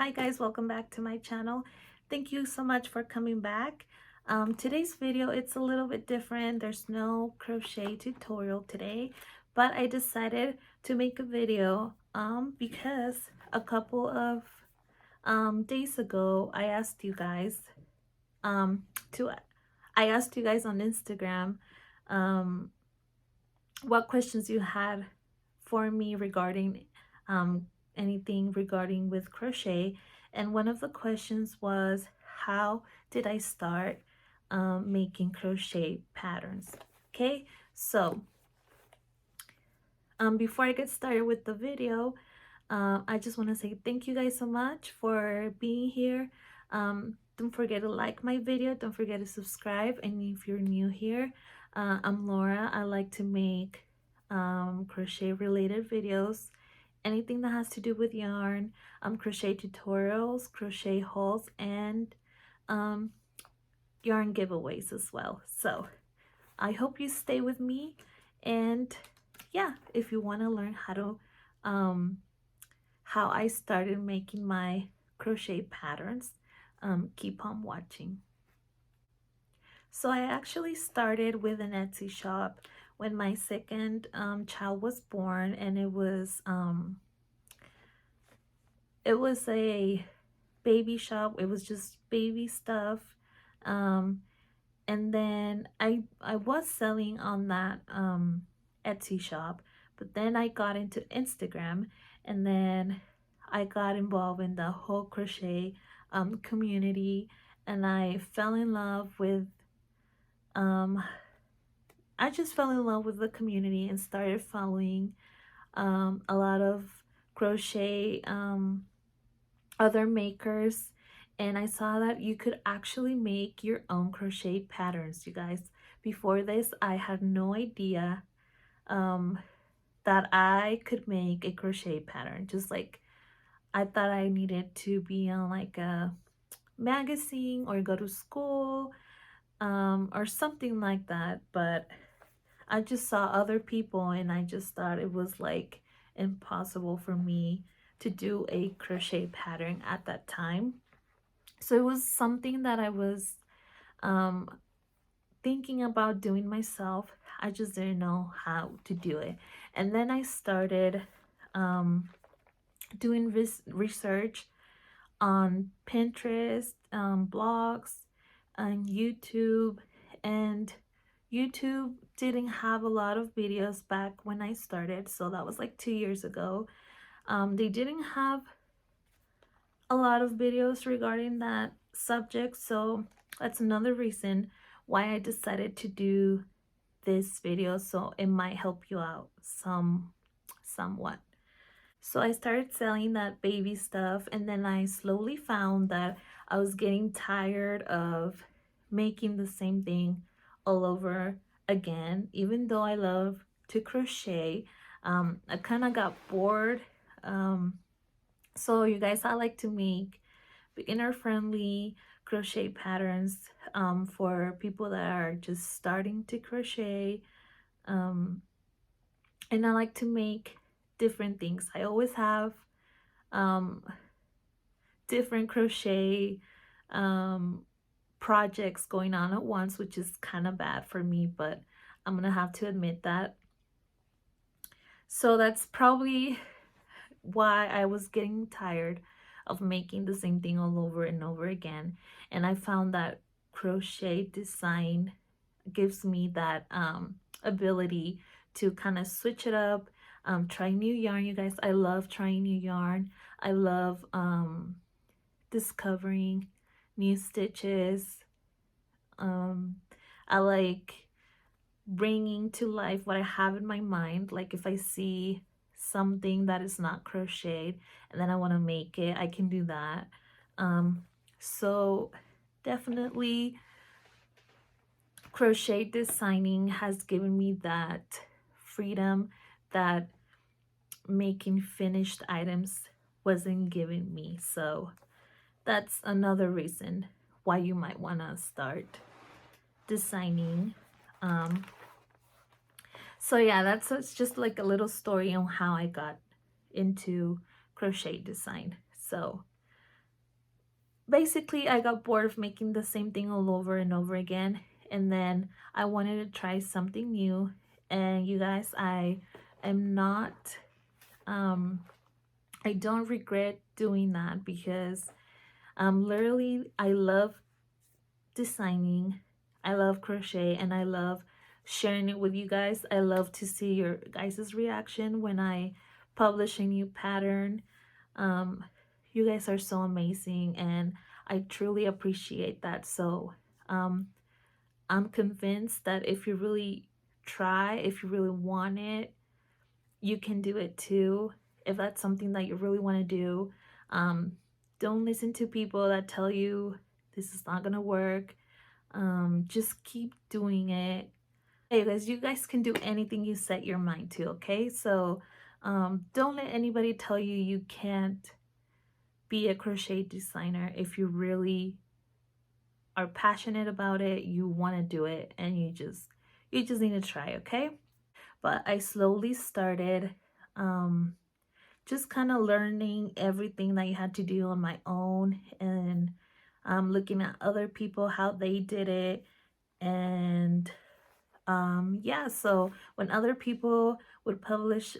Hi guys, welcome back to my channel. Thank you so much for coming back. Today's video, it's a little bit different. There's no crochet tutorial today, but I decided to make a video because a couple of days ago I asked you guys um, I asked you guys on Instagram um, what questions you had for me regarding um, anything regarding with crochet, and one of the questions was, how did I start making crochet patterns? Okay, so before I get started with the video, I just want to say thank you guys so much for being here. Don't forget to like my video, don't forget to subscribe, and if you're new here, I'm Laura. I like to make crochet related videos, anything that has to do with yarn, crochet tutorials, crochet hauls, and um, yarn giveaways as well. So I hope you stay with me, and yeah, if you want to learn how I started making my crochet patterns, keep on watching. So I actually started with an Etsy shop when my second child was born, and it was a baby shop. It was just baby stuff, and then I was selling on that Etsy shop, but then I got into Instagram, and then I got involved in the whole crochet community, and I fell in love with I just fell in love with the community and started following a lot of crochet other makers, and I saw that you could actually make your own crochet patterns, you guys. Before this, I had no idea that I could make a crochet pattern. Just like, I thought I needed to be on like a magazine or go to school or something like that, but I just saw other people and I just thought it was like impossible for me to do a crochet pattern at that time. So it was something that I was um, thinking about doing myself. I just didn't know how to do it. And then I started doing research on Pinterest, blogs, and YouTube. And YouTube didn't have a lot of videos back when I started, so that was like 2 years ago. They didn't have a lot of videos regarding that subject, so that's another reason why I decided to do this video, so it might help you out somewhat. So I started selling that baby stuff, and then I slowly found that I was getting tired of making the same thing all over again. Even though I love to crochet, I kind of got bored. So you guys, I like to make beginner friendly crochet patterns for people that are just starting to crochet, and I like to make different things. I always have um, different crochet projects going on at once, which is kind of bad for me, but I'm gonna have to admit that. So that's probably why I was getting tired of making the same thing all over and over again, and I found that crochet design gives me that ability to kind of switch it up, try new yarn. You guys, I love trying new yarn. I love discovering new stitches. I like bringing to life what I have in my mind. Like if I see something that is not crocheted and then I want to make it, I can do that. So definitely crochet designing has given me that freedom that making finished items wasn't giving me. So that's another reason why you might want to start designing. So yeah, it's just like a little story on how I got into crochet design. So basically I got bored of making the same thing all over and over again, and then I wanted to try something new. And you guys, I am not I don't regret doing that, because literally I love designing, I love crochet, and I love sharing it with you guys. I love to see your guys' reaction when I publish a new pattern. um you guys are so amazing, and I truly appreciate that. So um I'm convinced that if you really try, if you really want it, you can do it too. If that's something that you really want to do, um don't listen to people that tell you this is not gonna work. Just keep doing it. Hey guys, you guys can do anything you set your mind to, okay? So don't let anybody tell you you can't be a crochet designer. If you really are passionate about it, you want to do it, and you just need to try, okay? But I slowly started um just kind of learning everything that you had to do on my own, and looking at other people how they did it. And yeah, so when other people would publish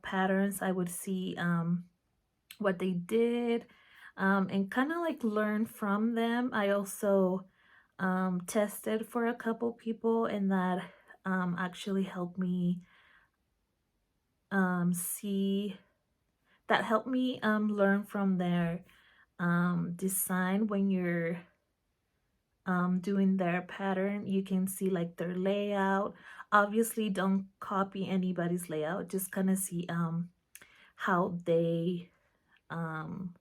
patterns, I would see what they did, and kind of like learn from them. I also tested for a couple people, and that actually helped me see that helped me learn from their design. When you're doing their pattern, you can see like their layout. Obviously don't copy anybody's layout, just kind of see how they um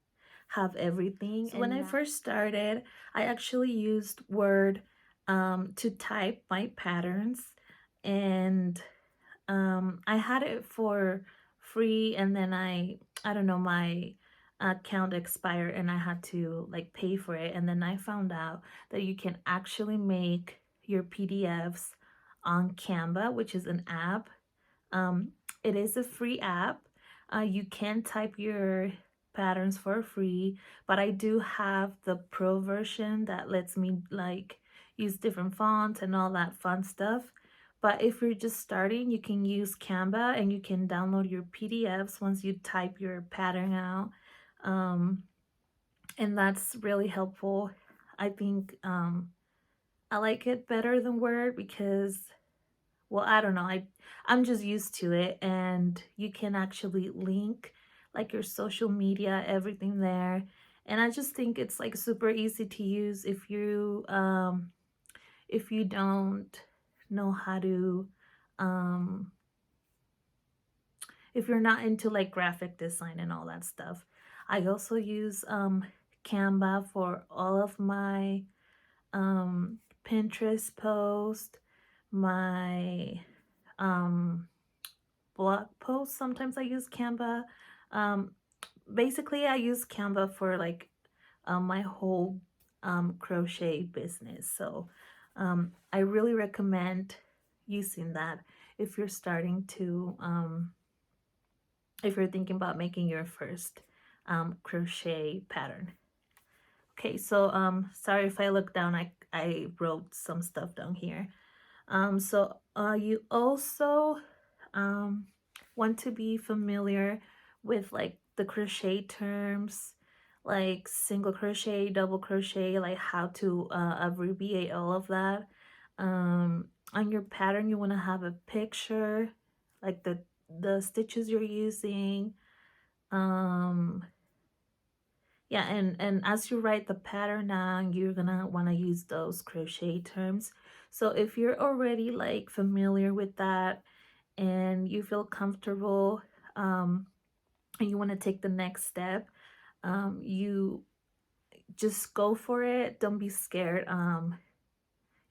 have everything. So when I first started, I actually used Word to type my patterns, and I had it for free, and then I don't know, my account expired and I had to like pay for it. And then I found out that you can actually make your PDFs on Canva, which is an app. um, it is a free app. You can type your patterns for free, but I do have the pro version that lets me like use different fonts and all that fun stuff. But if you're just starting, you can use Canva, and you can download your PDFs once you type your pattern out. Um, and that's really helpful. I think I like it better than Word because, well, I don't know, I'm just used to it, and you can actually link like your social media, everything there. And I just think it's like super easy to use if you don't know how to um if you're not into like graphic design and all that stuff. I also use Canva for all of my Pinterest post, my um blog posts. Sometimes I use Canva. Um, basically, I use Canva for like my whole crochet business. So I really recommend using that if you're starting to, if you're thinking about making your first crochet pattern. Okay, so sorry if I look down, I wrote some stuff down here. So you also want to be familiar with like the crochet terms, like single crochet, double crochet, like how to abbreviate all of that. On your pattern, you want to have a picture, like the stitches you're using. Um, yeah, and as you write the pattern down, you're gonna want to use those crochet terms. So if you're already like familiar with that, and you feel comfortable, and you want to take the next step, you just go for it. Don't be scared.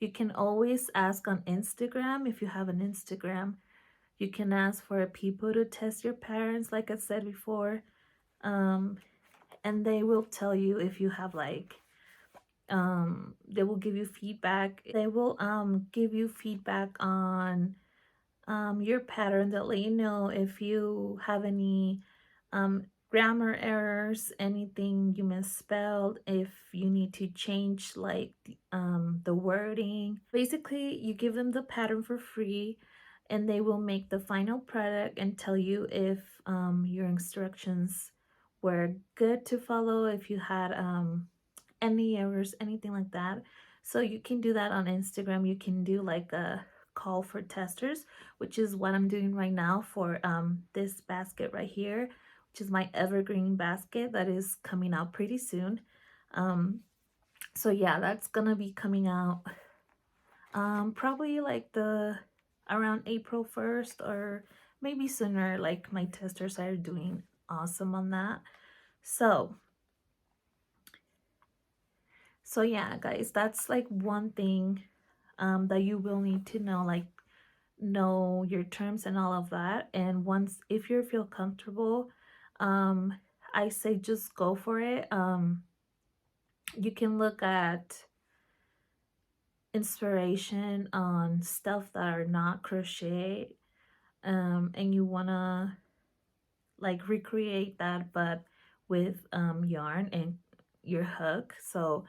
You can always ask on Instagram. If you have an Instagram, you can ask for people to test your patterns, like I said before. And they will tell you if you have like they will give you feedback. They will give you feedback on your pattern. They'll let you know if you have any grammar errors, anything you misspelled, if you need to change like the wording. Basically, you give them the pattern for free and they will make the final product and tell you if your instructions were good to follow, if you had any errors, anything like that. So you can do that on Instagram. You can do like a call for testers, which is what I'm doing right now for this basket right here, which is my evergreen basket that is coming out pretty soon. So yeah, that's gonna be coming out probably like the around April 1st or maybe sooner. Like my testers are doing awesome on that. So yeah, guys, that's like one thing that you will need to know, like know your terms and all of that. And once, if you feel comfortable, I say just go for it. You can look at inspiration on stuff that are not crochet, and you wanna like recreate that, but with yarn and your hook. So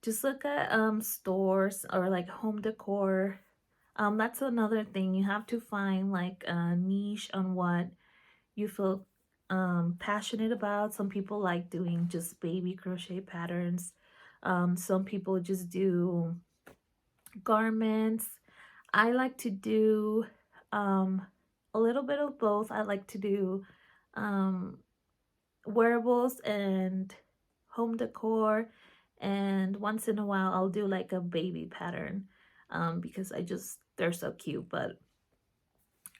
just look at stores or like home decor. That's another thing. You have to find like a niche on what you feel passionate about. Some people like doing just baby crochet patterns. Some people just do garments. I like to do a little bit of both. I like to do um, wearables and home decor, and once in a while I'll do like a baby pattern because they're so cute. But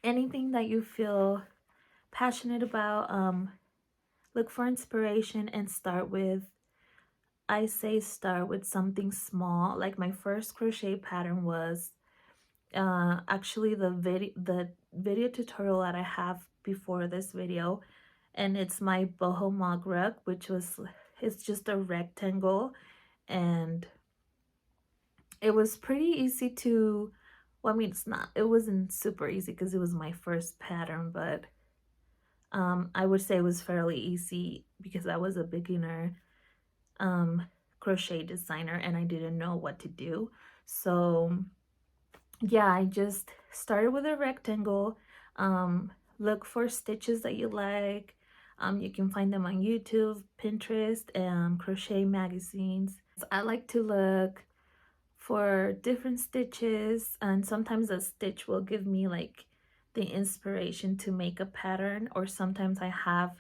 anything that you feel passionate about, look for inspiration and I say start with something small. Like my first crochet pattern was actually the video tutorial that I have before this video, and it's my boho mug rug, it's just a rectangle, and it was pretty easy to, well, I mean, it wasn't super easy because it was my first pattern, but I would say it was fairly easy because I was a beginner crochet designer and I didn't know what to do. So yeah, I just started with a rectangle. Look for stitches that you like. You can find them on YouTube, Pinterest, and crochet magazines. I like to look for different stitches, and sometimes a stitch will give me like the inspiration to make a pattern, or sometimes I have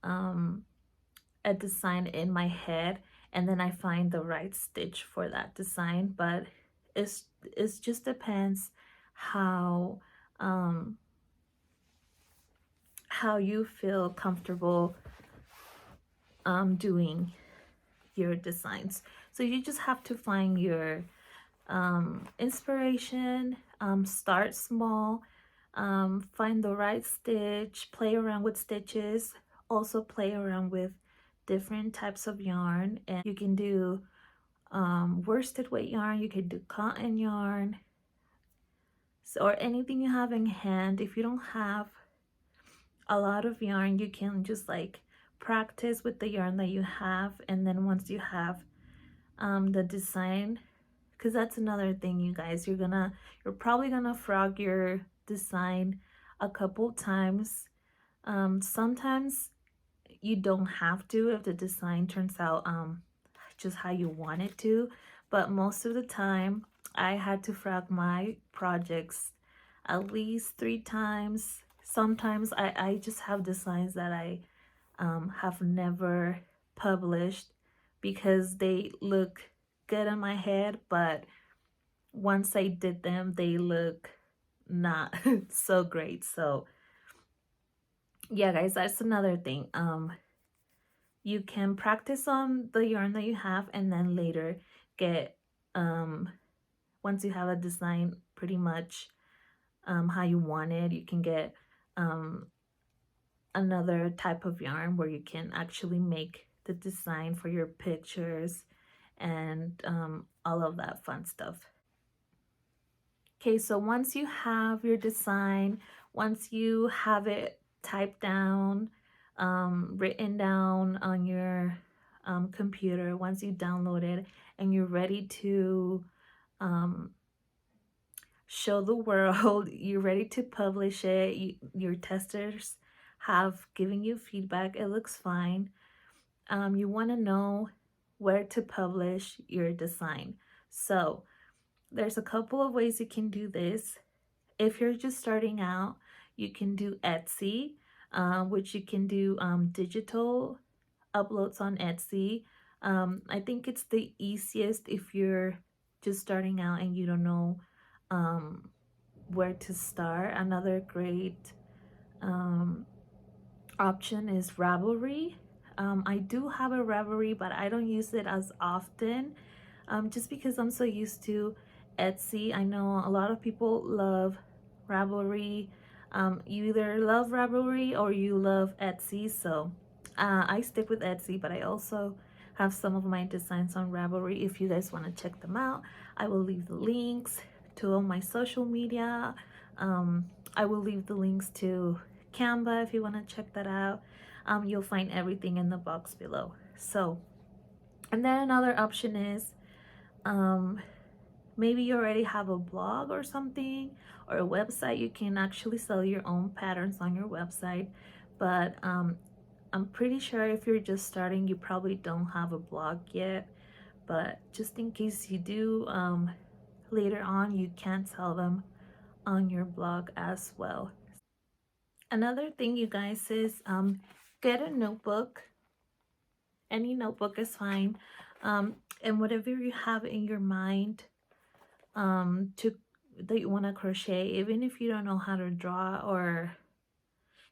a design in my head and then I find the right stitch for that design. But it just depends um how you feel comfortable doing your designs. So you just have to find your inspiration, start small, find the right stitch, play around with stitches, also play around with different types of yarn. And you can do worsted weight yarn, you can do cotton yarn, or anything you have in hand. If you don't have a lot of yarn, you can just like practice with the yarn that you have, and then once you have the design, because that's another thing, you guys, you're probably gonna frog your design a couple times. Sometimes you don't have to if the design turns out just how you want it to, but most of the time I had to frog my projects at least 3 times. Sometimes I just have designs that I have never published because they look good in my head, but once I did them, they look not so great. So yeah, guys, that's another thing. You can practice on the yarn that you have, and then later get once you have a design pretty much how you want it, you can get another type of yarn where you can actually make the design for your pictures and all of that fun stuff. Okay, so once you have your design, once you have it typed down, written down on your computer once you download it and you're ready to um, show the world, you're ready to publish it, your testers have given you feedback, it looks fine. You want to know where to publish your design. So there's a couple of ways you can do this. If you're just starting out, you can do Etsy, which you can do digital uploads on Etsy. I think it's the easiest if you're just starting out and you don't know um, where to start. Another great um, option is Ravelry. I do have a Ravelry, but I don't use it as often just because I'm so used to Etsy. I know a lot of people love Ravelry. You either love Ravelry or you love Etsy. So I stick with Etsy, but I also have some of my designs on Ravelry. If you guys want to check them out, I will leave the links to all my social media. I will leave the links to Canva if you want to check that out. You'll find everything in the box below. So, and then another option is maybe you already have a blog or something or a website. You can actually sell your own patterns on your website, but I'm pretty sure if you're just starting, you probably don't have a blog yet. But just in case you do, later on, you can sell them on your blog as well. Another thing, you guys, is get a notebook. Any notebook is fine. And whatever you have in your mind to that you want to crochet, even if you don't know how to draw, or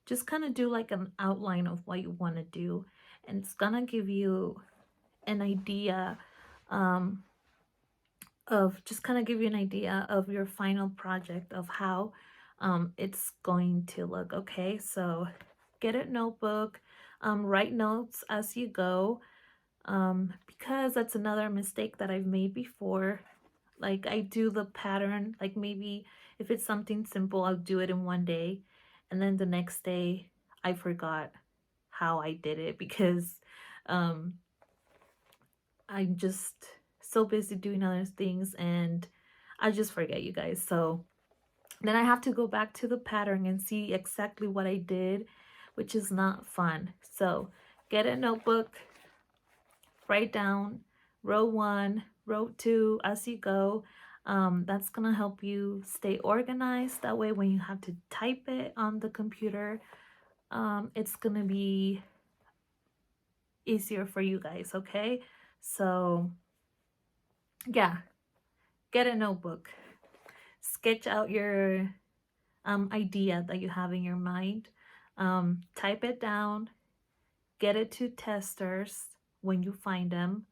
just kind of do like an outline of what you want to do, and it's gonna give you an idea of just kind of give you an idea of your final project of how it's going to look. Okay, so get a notebook, write notes as you go, because that's another mistake that I've made before. Like, I do the pattern, like maybe if it's something simple, I'll do it in one day, and then the next day I forgot how I did it because um I'm just so busy doing other things and I just forget, you guys. So then I have to go back to the pattern and see exactly what I did, which is not fun. So get a notebook, write down row 1, row 2 as you go. That's gonna help you stay organized. That way when you have to type it on the computer, it's gonna be easier for you guys, okay? So yeah, get a notebook, sketch out your idea that you have in your mind, type it down, get it to testers when you find them,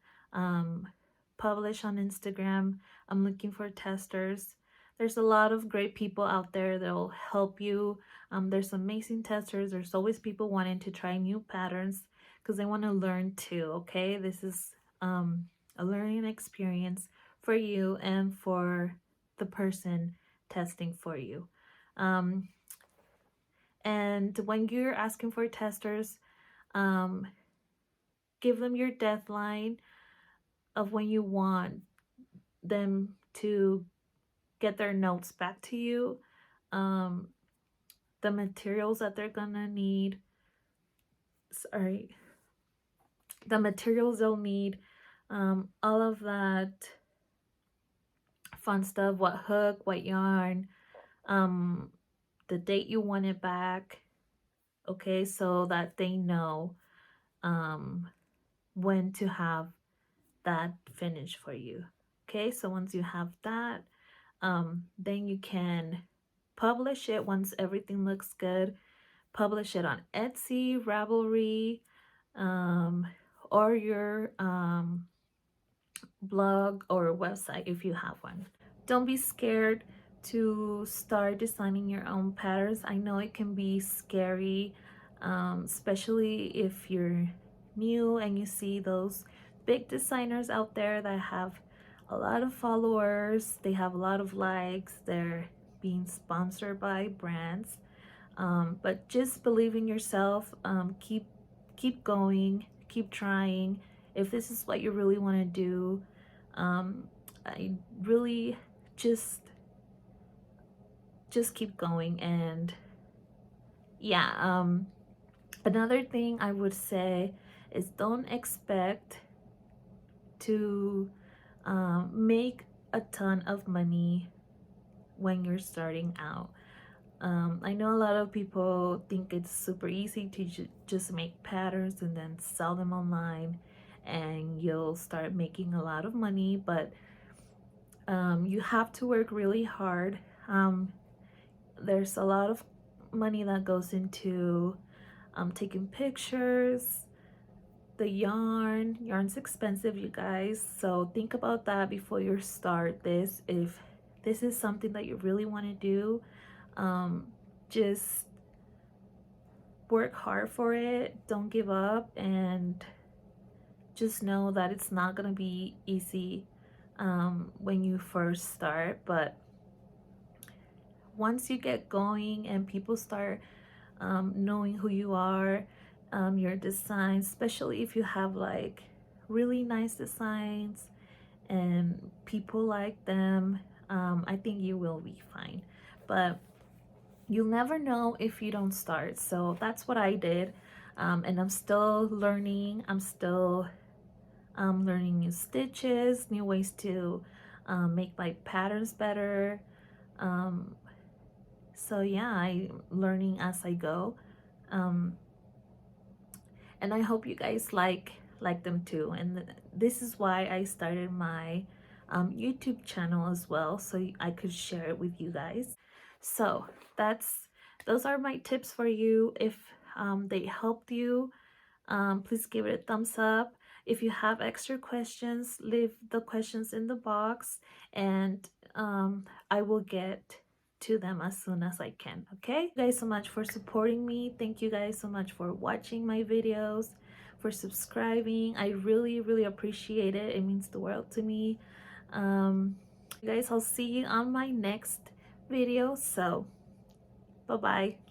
publish on Instagram. I'm looking for testers. There's a lot of great people out there that'll help you. There's amazing testers. There's always people wanting to try new patterns because they want to learn too, okay? This is a learning experience for you and for the person testing for you. And when you're asking for testers, give them your deadline of when you want them to get their notes back to you, the materials that they're gonna need, the materials they'll need, all of that fun stuff, what hook, what yarn, the date you want it back, okay, so that they know when to have that finished for you. Okay, so once you have that, then you can publish it. Once everything looks good, publish it on Etsy, Ravelry, or your blog or website if you have one. Don't be scared to start designing your own patterns. I know it can be scary, especially if you're new and you see those big designers out there that have a lot of followers, they have a lot of likes, they're being sponsored by brands. But just believe in yourself. Keep going, keep trying. If this is what you really want to do, I really just keep going. And yeah, another thing I would say is don't expect to make a ton of money when you're starting out. I know a lot of people think it's super easy to just make patterns and then sell them online and you'll start making a lot of money, but you have to work really hard. There's a lot of money that goes into taking pictures, the yarn's expensive, you guys, so think about that before you start this. If this is something that you really want to do, just work hard for it, don't give up, and just know that it's not gonna be easy when you first start, but once you get going and people start knowing who you are, your designs, especially if you have like really nice designs and people like them, I think you will be fine. But you'll never know if you don't start. So that's what I did. And I'm still learning. I'm still learning new stitches, new ways to make my patterns better. Um, so yeah, I'm learning as I go. Um, and I hope you guys like them too. And this is why I started my YouTube channel as well, so I could share it with you guys. So those are my tips for you. If they helped you, please give it a thumbs up. If you have extra questions, leave the questions in the box, and I will get to them as soon as I can. Okay, thank you guys so much for supporting me. Thank you guys so much for watching my videos, for subscribing. I really appreciate it. It means the world to me. You guys, I'll see you on my next video. So bye bye.